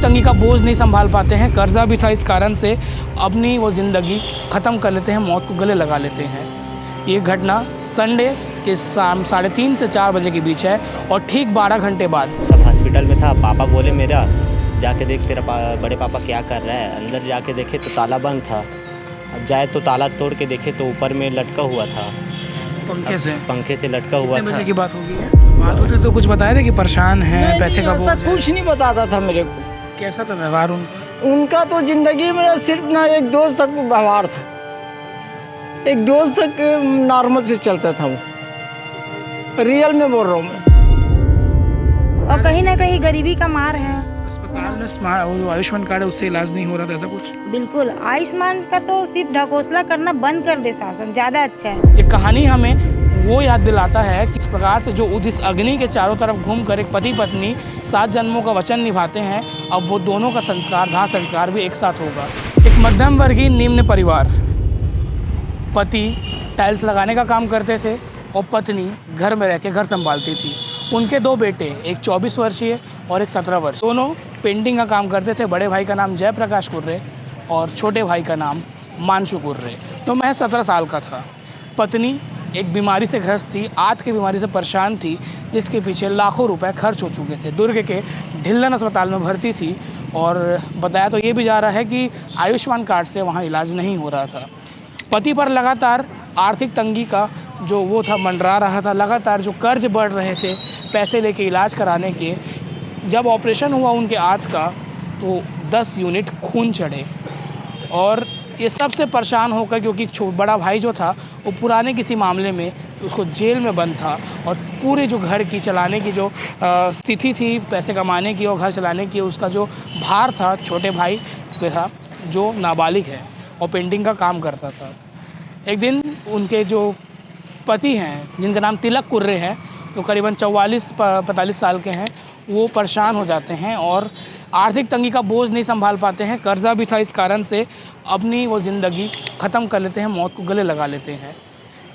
तंगी का बोझ नहीं संभाल पाते हैं, कर्जा भी था, इस कारण से अपनी वो ज़िंदगी ख़त्म कर लेते हैं, मौत को गले लगा लेते हैं। ये घटना संडे के शाम 3:30 से 4 बजे के बीच है और ठीक 12 घंटे बाद तब हॉस्पिटल में था। पापा बोले मेरा जाके देख तेरा बड़े पापा क्या कर रहा है। अंदर जाके देखे तो ताला बंद था। अब जाए तो ताला तोड़ के देखे तो ऊपर में लटका हुआ था, पंखे से लटका हुआ था। बजे की बात होगी है? बात होती तो कुछ बताए थे कि परेशान है, पैसे का बोझ ऐसा है। कुछ नहीं बताता था मेरे को। कैसा था व्यवहार उनका तो जिंदगी में सिर्फ ना एक दोस्त तक व्यवहार था, एक दोस्त तक नॉर्मल से चलता था वो, रियल में बोल रहा हूँ मैं। और कहीं ना कहीं गरीबी का मार है। अस्पताल में वो आयुष्मान कार्ड है उससे इलाज नहीं हो रहा था, ऐसा कुछ? बिल्कुल, आयुष्मान का तो सिर्फ ढकोसला करना बंद कर दे शासन, ज्यादा अच्छा है। ये कहानी हमें वो याद दिलाता है कि इस प्रकार से जो जिस अग्नि के चारों तरफ घूमकर एक पति पत्नी 7 जन्मों का वचन निभाते हैं, अब वो दोनों का संस्कार, दाह संस्कार भी एक साथ होगा। एक मध्यम वर्गीय निम्न परिवार, पति टाइल्स लगाने का काम करते थे और पत्नी घर में रह के घर संभालती थी। उनके 2 बेटे, एक 24 वर्षीय और एक 17 वर्ष, दोनों पेंटिंग का काम करते थे। बड़े भाई का नाम जयप्रकाश कुर्रे और छोटे भाई का नाम मानशु कुर्रे। तो मैं 17 साल का था। पत्नी एक बीमारी से ग्रस्त थी, आंत की बीमारी से परेशान थी, जिसके पीछे लाखों रुपए खर्च हो चुके थे। दुर्ग के ढिल्लन अस्पताल में भर्ती थी और बताया तो ये भी जा रहा है कि आयुष्मान कार्ड से वहाँ इलाज नहीं हो रहा था। पति पर लगातार आर्थिक तंगी का जो वो था मंडरा रहा था, लगातार जो कर्ज बढ़ रहे थे पैसे लेके इलाज कराने के। जब ऑपरेशन हुआ उनके आंत का तो 10 यूनिट खून चढ़े और ये सबसे परेशान होकर, क्योंकि बड़ा भाई जो था वो पुराने किसी मामले में उसको जेल में बंद था और पूरे जो घर की चलाने की जो स्थिति थी, पैसे कमाने की और घर चलाने की, उसका जो भार था छोटे भाई पे था, जो नाबालिग है और पेंटिंग का काम करता था। एक दिन उनके जो पति हैं, जिनका नाम तिलक कुर्रे हैं, जो करीबन 44-45 साल के हैं, वो परेशान हो जाते हैं और आर्थिक तंगी का बोझ नहीं संभाल पाते हैं, कर्जा भी था, इस कारण से अपनी वो ज़िंदगी ख़त्म कर लेते हैं, मौत को गले लगा लेते हैं।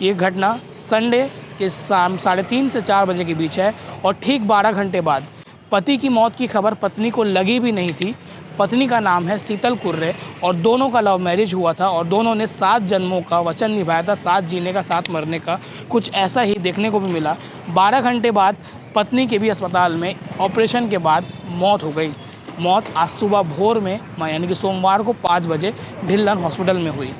ये घटना संडे के शाम 3:30 से 4 बजे के बीच है और ठीक 12 घंटे बाद पति की मौत की खबर पत्नी को लगी भी नहीं थी। पत्नी का नाम है शीतल कुर्रे और दोनों का लव मैरिज हुआ था और दोनों ने 7 जन्मों का वचन निभाया था, 7 जीने का, 7 मरने का। कुछ ऐसा ही देखने को भी मिला। 12 घंटे बाद पत्नी के भी अस्पताल में ऑपरेशन के बाद मौत हो गई। मौत आज सुबह भोर में, यानी कि सोमवार को 5 बजे ढिल्लन हॉस्पिटल में हुई।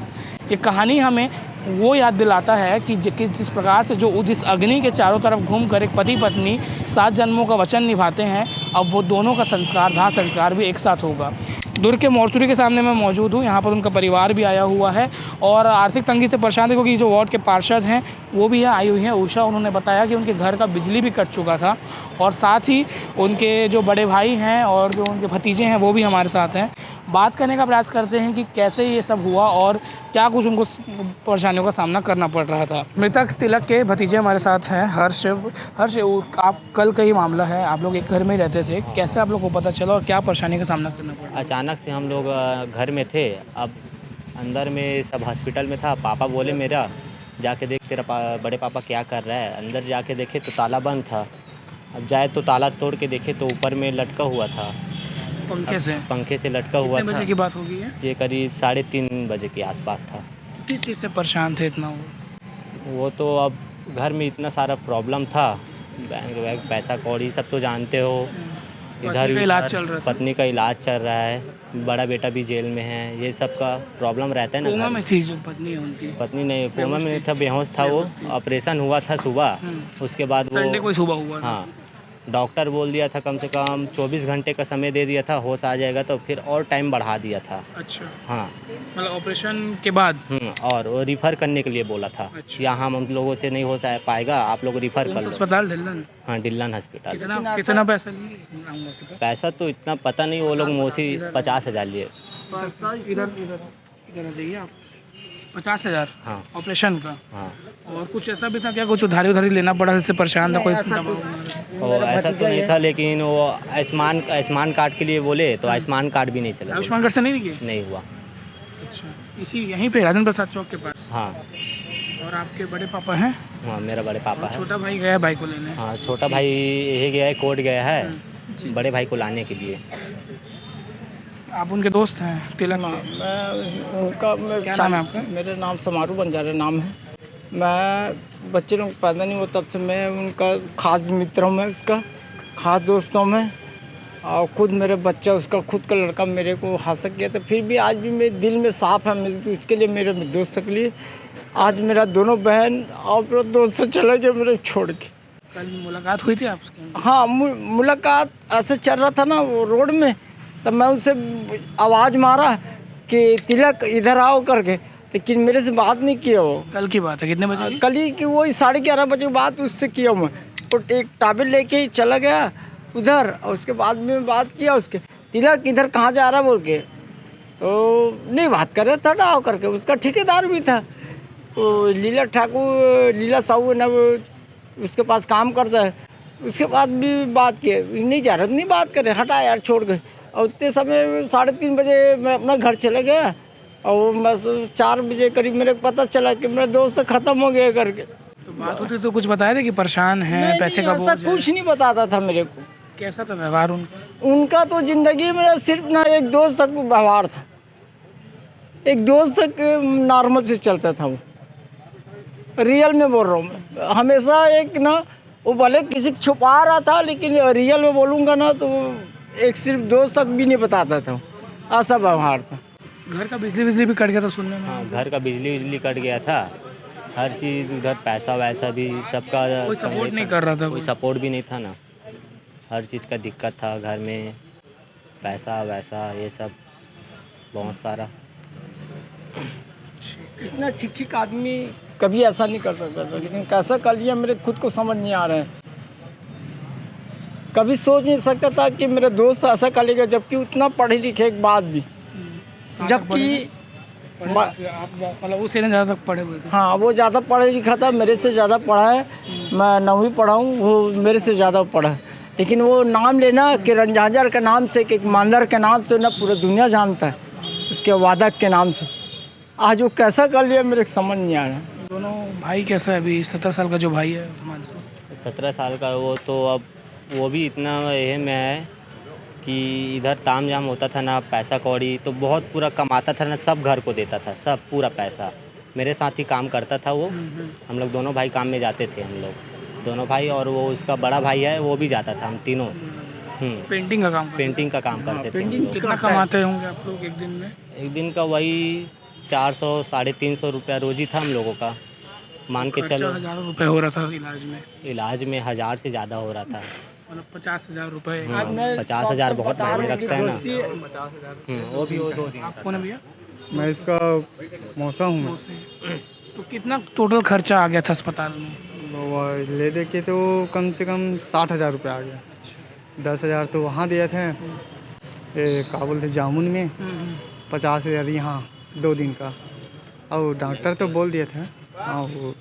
ये कहानी हमें वो याद दिलाता है कि जिस प्रकार से जो जिस अग्नि के चारों तरफ घूमकर एक पति पत्नी 7 जन्मों का वचन निभाते हैं, अब वो दोनों का संस्कार, दाह संस्कार भी एक साथ होगा। दुर्ग के मोर्चरी के सामने मैं मौजूद हूँ। यहाँ पर उनका परिवार भी आया हुआ है और आर्थिक तंगी से परेशान थे, क्योंकि जो वार्ड के पार्षद हैं वो भी आई हुई हैं, उषा। उन्होंने बताया कि उनके घर का बिजली भी कट चुका था और साथ ही उनके जो बड़े भाई हैं और जो उनके भतीजे हैं वो भी हमारे साथ हैं। बात करने का प्रयास करते हैं कि कैसे ये सब हुआ और क्या कुछ उनको परेशानियों का सामना करना पड़ रहा था। मृतक तिलक के भतीजे हमारे साथ हैं, हर्ष। आप कल का ही मामला है, आप लोग एक घर में ही रहते थे, कैसे आप लोग को पता चला और क्या परेशानी का सामना करना पड़ा? अचानक से हम लोग घर में थे। अब अंदर में सब हॉस्पिटल में था। पापा बोले मेरा जाके देख तेरा बड़े पापा क्या कर रहा है। अंदर जाके देखे तो ताला बंद था। अब जाए तो ताला तोड़ के देखे तो ऊपर में लटका हुआ था, पंखे से लटका हुआ था। बजे की बात होगी है? ये करीब 3:30 बजे के आसपास था। किस चीज़ से परेशान थे इतना? वो तो अब घर में इतना सारा प्रॉब्लम था, बैंक वैंक, पैसा कौड़ी सब तो जानते हो। इधर इलाज चल रहा था, पत्नी का इलाज चल रहा है, बड़ा बेटा भी जेल में है, ये सब का प्रॉब्लम रहता है ना। कोमा में थी जो पत्नी है उनकी? पत्नी नहीं, कोमा में नहीं था, बेहोश था वो। ऑपरेशन हुआ था सुबह, उसके बाद वो संडे को सुबह हुआ था। हाँ, डॉक्टर बोल दिया था कम से कम 24 घंटे का समय दे दिया था, होश आ जाएगा, तो फिर और टाइम बढ़ा दिया था। अच्छा, हाँ, मतलब ऑपरेशन के बाद? और वो रिफ़र करने के लिए बोला था। अच्छा। यहाँ हम लोगों से नहीं हो पाएगा, आप लोग रिफ़र कर लो। अस्पताल ढिल्लन? हाँ, ढिल्लन हॉस्पिटल। कितना पैसा लिए? पैसा तो इतना पता नहीं, वो लोग मोसी 50,000 लिए। इधर जाइए आप। 50,000? हाँ। ऑपरेशन का? हाँ। और कुछ ऐसा भी था क्या, कुछ उधारी लेना पड़ा जिससे परेशान था कोई? और ऐसा तो नहीं था, लेकिन वो आयुष्मान कार्ड के लिए बोले तो आयुष्मान कार्ड भी नहीं चला। आयुष्मान कार्ड से नहीं किया? नहीं हुआ। अच्छा, इसी यहीं पे राजेंद्र प्रसाद चौक के पास? हाँ। और आपके बड़े पापा हैं? हाँ, मेरा बड़े पापा है। छोटा भाई गया है भाई को लेने? हाँ, छोटा भाई यही गया है, कोर्ट गया है बड़े भाई को लाने के लिए। आप उनके दोस्त हैं तिलक हाँ, के? मैं उनका क्या नाम है आपका? मेरा नाम समारू बंजारा नाम है। मैं बच्चे लोग पैदा नहीं हुआ तब से मैं उनका खास मित्र हूँ, मैं उसका खास दोस्तों में। और खुद मेरे बच्चा उसका खुद का लड़का मेरे को हासिल किया था, फिर भी आज भी मेरे दिल में साफ है। मैं तो इसके लिए मेरे दोस्त के लिए आज मेरा दोनों बहन और मेरा दोस्त से चले गए मेरे छोड़ के। कल मुलाकात हुई थी आपकी? हाँ, मुलाकात ऐसे चल रहा था ना वो रोड में, तब मैं उससे आवाज़ मारा कि तिलक इधर आओ करके, लेकिन मेरे से बात नहीं किया वो। कल की बात है, कितने बजे की? कल ही की वही 11:30 बजे बात उससे किया मैं। वो एक टाबिल लेके ही चला गया उधर, और उसके बाद में बात किया उसके, तिलक इधर कहाँ जा रहा बोल के, तो नहीं बात कर रहा था ना आओ करके। उसका ठेकेदार भी था वो लीला ठाकुर, लीला साहू ना, वो उसके पास काम करता है। उसके बाद भी बात किए, नहीं जा रहा नहीं बात करे, हटा यार छोड़ गए। और उतने समय 3:30 बजे मैं अपना घर चले गया, और बस 4 बजे करीब मेरे को पता चला कि मेरे दोस्त से ख़त्म हो गया करके। तो बात होती तो कुछ बताया था कि परेशान है, पैसे का ऐसा बोझ है? कुछ नहीं बताता था मेरे को। कैसा था व्यवहार उनका? उनका तो ज़िंदगी में सिर्फ ना एक दोस्त तक व्यवहार था, एक दोस्त तक नॉर्मल से चलता था वो। रियल में बोल रहा हूँ मैं, हमेशा एक ना वो भले किसी को छुपा रहा था, लेकिन रियल में बोलूँगा ना तो एक सिर्फ दोस्त तक भी नहीं बताता था, ऐसा व्यवहार था। घर का बिजली भी कट गया था सुनने में। हाँ, घर का बिजली कट गया था, हर चीज़ उधर, पैसा वैसा भी सबका कोई सपोर्ट नहीं कर रहा था, कोई सपोर्ट भी नहीं था ना, हर चीज़ का दिक्कत था घर में, पैसा वैसा ये सब बहुत सारा। इतना शिक्षित आदमी कभी ऐसा नहीं कर सकता था, लेकिन कैसा कर लिया मेरे खुद को समझ नहीं आ रहा है। कभी सोच नहीं सकता था कि मेरे दोस्त ऐसा कर लेगा, जबकि उतना पढ़े लिखे के बाद भी, जबकि आप मतलब उस एरिया में ज़्यादा तक पढ़े हुए थे? हाँ, वो ज़्यादा पढ़ा लिखा था, मेरे से ज़्यादा पढ़ा है। मैं 9वीं पढ़ा हूँ, वो मेरे से ज़्यादा पढ़ा है। लेकिन वो नाम लेना कि रंझाजर के नाम से, कि ईमानदार के नाम से ना पूरा दुनिया जानता है, उसके वादक के नाम से। आज वो कैसा कर लिया मेरे को समझ नहीं आ रहा है। दोनों भाई कैसा है अभी? 17 साल का जो भाई है हिमांशु, 17 साल का वो तो अब वो भी इतना ये में है कि इधर ताम झाम होता था ना, पैसा कौड़ी तो बहुत पूरा कमाता था ना, सब घर को देता था, सब पूरा पैसा। मेरे साथ ही काम करता था वो, हम लोग दोनों भाई काम में जाते थे, हम लोग दोनों भाई, और वो उसका बड़ा भाई है वो भी जाता था, हम तीनों पेंटिंग का काम? पेंटिंग का काम करते थे हम लोग। कितना कमाते होंगे आप लोग एक दिन में? एक दिन का वही 400 350 रुपया रोज ही था हम लोगों का, मान के चलो। हज़ारों रुपए हो रहा था इलाज में? इलाज में 1000 से ज़्यादा हो रहा था, मतलब 50,000 रुपए। 50,000 बहुत मायने रखता है ना। वो भी वो 2 दिन आप कौन है भैया? मैं इसका मौसा हूँ। तो कितना टोटल खर्चा आ गया था अस्पताल में? वो ले दे के तो कम से कम 60,000 रुपये आ गया। 10,000 तो वहाँ दिए थे, ये क्या बोलते जामुन में, 50,000 यहाँ 2 दिन का। और डॉक्टर तो बोल दिए थे। हाँ वो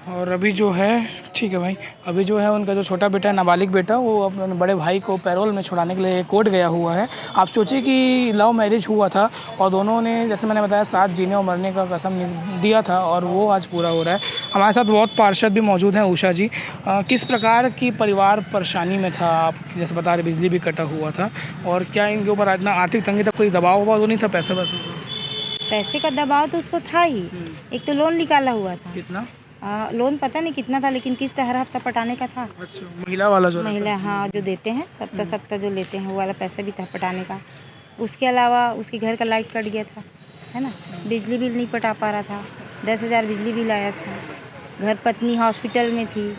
और अभी जो है, ठीक है भाई, अभी जो है उनका जो छोटा बेटा है, नाबालिग बेटा, वो अपने बड़े भाई को पैरोल में छुड़ाने के लिए कोर्ट गया हुआ है। आप सोचिए कि लव मैरिज हुआ था और दोनों ने, जैसे मैंने बताया, साथ जीने और मरने का कसम दिया था, और वो आज पूरा हो रहा है। हमारे साथ बहुत पार्षद भी मौजूद हैं। उषा जी, किस प्रकार की परिवार परेशानी में था? आप जैसे बता रहे बिजली भी कटा हुआ था, और क्या इनके ऊपर इतना आर्थिक तंगी तक कोई दबाव वबाव तो नहीं था? पैसे का दबाव तो उसको था ही। एक तो लोन निकाला हुआ था। कितना लोन पता नहीं कितना था, लेकिन किस्त हर हफ्ता पटाने का था। अच्छा, महिला वाला जो महिला, हाँ, जो देते हैं सप्ताह जो लेते हैं वो वाला पैसा भी था पटाने का। उसके अलावा उसके घर का लाइट कट गया था, है ना, बिजली बिल नहीं पटा पा रहा था, 10,000 बिजली बिल आया था। घर पत्नी हॉस्पिटल में थी।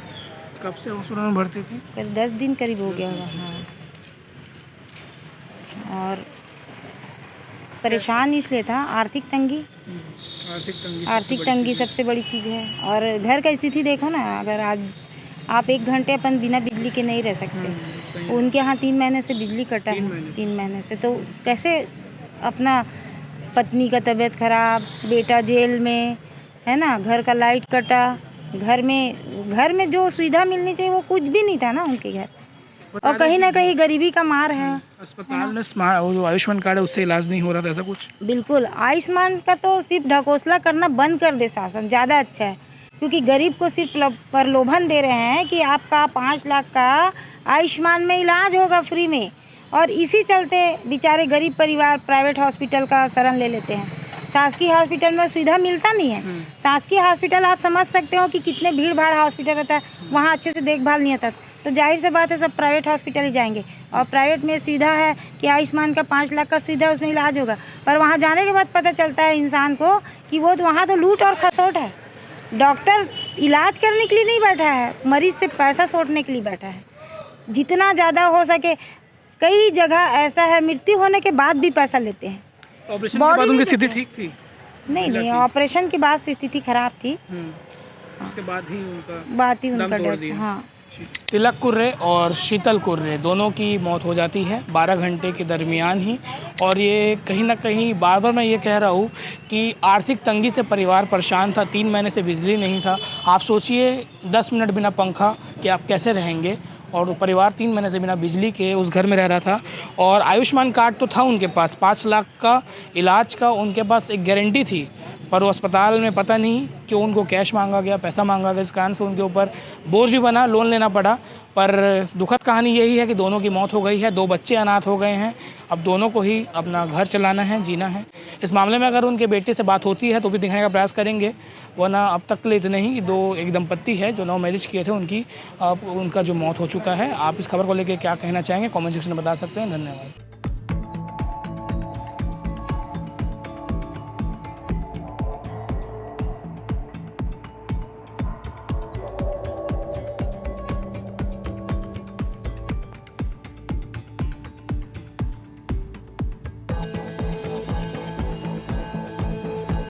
कब से हॉस्पिटल में भर्ती थी? करीब 10 दिन करीब हो गया होगा। हाँ, और परेशान इसलिए था, आर्थिक तंगी सबसे बड़ी चीज़ है। और घर का स्थिति देखो ना, अगर आज आप 1 घंटे अपन बिना बिजली के नहीं रह सकते। उनके यहाँ 3 महीने से बिजली कटा है, 3 महीने से। तो कैसे अपना, पत्नी का तबीयत खराब, बेटा जेल में, है ना, घर का लाइट कटा, घर में जो सुविधा मिलनी चाहिए वो कुछ भी नहीं था ना उनके घर। और कहीं ना कहीं गरीबी का मार है। अस्पताल में वो जो आयुष्मान कार्ड है उससे इलाज नहीं हो रहा था, ऐसा कुछ? बिल्कुल, आयुष्मान का तो सिर्फ ढकोसला करना बंद कर दे शासन, ज़्यादा अच्छा है। क्योंकि गरीब को सिर्फ प्रलोभन दे रहे हैं कि आपका 5 लाख का आयुष्मान में इलाज होगा फ्री में, और इसी चलते बेचारे गरीब परिवार प्राइवेट हॉस्पिटल का शरण ले लेते हैं। शासकीय हॉस्पिटल में सुविधा मिलता नहीं है। शासकीय हॉस्पिटल आप समझ सकते हो कि कितने भीड़ भाड़ हॉस्पिटल रहता है, वहाँ अच्छे से देखभाल नहीं होता, तो जाहिर सी बात है सब प्राइवेट हॉस्पिटल ही जाएंगे। और प्राइवेट में सुविधा है कि आयुष्मान का 5 लाख का सुविधा, उसमें इलाज होगा, पर वहाँ जाने के बाद पता चलता है इंसान को कि वो तो वहाँ तो लूट और खसोट है। डॉक्टर इलाज करने के लिए नहीं बैठा है, मरीज से पैसा सोटने के लिए बैठा है। जितना ज़्यादा हो सके, कई जगह ऐसा है मृत्यु होने के बाद भी पैसा लेते हैं। ऑपरेशन के बाद उनकी स्थिति ठीक थी? नहीं, ऑपरेशन के बाद स्थिति खराब थी, उसके बाद ही उनका उनका डेथ। हाँ, तिलक कुर्रे और शीतल कुर्रे दोनों की मौत हो जाती है 12 घंटे के दरमियान ही। और ये कहीं ना कहीं बार बार मैं ये कह रहा हूँ कि आर्थिक तंगी से परिवार परेशान था, 3 महीने से बिजली नहीं था। आप सोचिए 10 मिनट बिना पंखा कि आप कैसे रहेंगे, और परिवार 3 महीने से बिना बिजली के उस घर में रह रहा था। और आयुष्मान कार्ड तो था उनके पास, 5 लाख का इलाज का उनके पास एक गारंटी थी, पर वो अस्पताल में पता नहीं क्यों उनको कैश मांगा गया, पैसा मांगा गया, इस कारण से उनके ऊपर बोझ भी बना, लोन लेना पड़ा। पर दुखद कहानी यही है कि दोनों की मौत हो गई है, 2 बच्चे अनाथ हो गए हैं। अब दोनों को ही अपना घर चलाना है, जीना है। इस मामले में अगर उनके बेटे से बात होती है तो भी दिखाने का प्रयास करेंगे, वरना अब तक के लिए इतने ही। 2 एक दंपत्ति है जो 9 मैरिज किए थे, उनकी अब उनका जो मौत हो चुका है। आप इस खबर को लेकर क्या कहना चाहेंगे, कमेंट सेक्शन में बता सकते हैं। धन्यवाद।